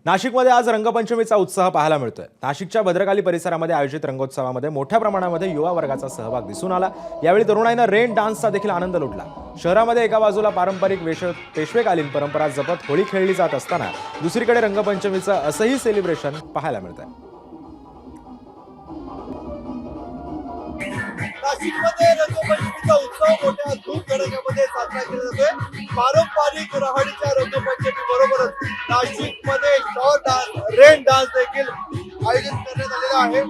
नाशिकमध्ये आज रंगपंचमीचा उत्साह पाहायला मिळतोय। नाशिकच्या भद्रकाली परिसरामध्ये आयोजित रंगोत्सवामध्ये मोठ्या प्रमाणामध्ये युवा वर्गाचा सहभाग दिसून आला। यावेळी तरुणाईने रेन डान्सचा देखील आनंद लुटला। शहरामध्ये एका बाजूला पारंपरिक पेशवेकालीन परंपरा जपत होळी खेळली जात असताना दुसरीकडे रंगपंचमीचं असंही सेलिब्रेशन पाहायला मिळतंय। नाशिकमध्ये रंगपंचमीचा उत्सव मोठ्या धूमधडाक्यामध्ये साजरा केला जातोय। पारंपरिक रहाडीच्या रंगपंचमी बरोबरच नाशिकमध्ये शॉर्ट डान्स, रेन डान्स देखील आयोजित करण्यात आलेला आहे।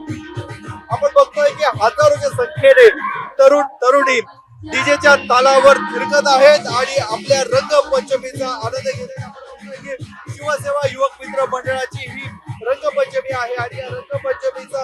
आपण बघतोय की हजारोच्या संख्येने तरुणी डीजेच्या तालावर थिरकत आहेत आणि आपल्या रंगपंचमीचा आनंद घेत आहेत। आपण बघतोय की शिवसेवा युवक मित्र मंडळाची ही रंगपंचमी आहे आणि या रंगपंचमीचा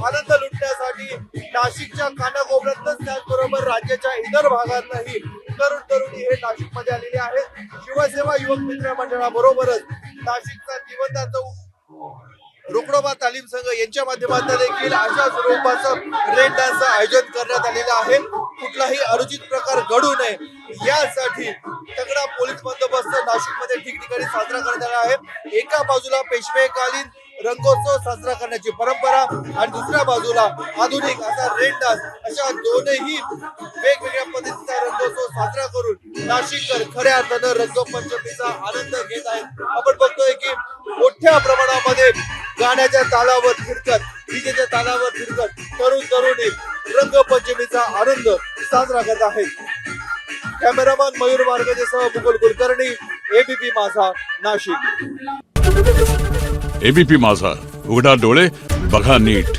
आनंद लुटण्यासाठी नाशिकच्या कानाकोपऱ्यातच त्याचबरोबर राज्याच्या इतर भागातही तरुणी हे नाशिकमध्ये आलेले आहेत। शिवसेवा युवक मित्र मंडळाबरोबरच नाशिकचा दिवंता चौक रुकडोबा तालीम संघ यांच्या माध्यमातून देखील अशा स्वरूपाचं रेन डान्सचं आयोजन करण्यात आलेलं आहे। कुठलाही अनुचित प्रकार घडू नये यासाठी तगडा पोलीस बंदोबस्त नाशिकमध्ये ठिकठिकाणी साजरा करण्यात आला आहे। एका बाजूला पेशवेकालीन रंगोत्सव साजरा करण्याची परंपरा आणि दुसऱ्या बाजूला आधुनिक असा रेन डान्स, अशा दोनही वेगवेगळ्या पद्धतीचा रंगोत्सव साजरा करून नाशिककर खऱ्या अर्थानं रंगपंचमीचा आनंद घेत आहेत। आपण बघतोय की मोठ्या प्रमाणामध्ये गाण्याच्या तालावर फिरकत, डीजेच्या तालावर फिरकत तरुणी रंगपंचमीचा आनंद साजरा करत आहेत। कॅमेरामन मयूर मार्गजेसह मुकुल कुलकर्णी, एबीपी माझा, नाशिक। एबीपी माझा, उघडा डोळे बघा नीट।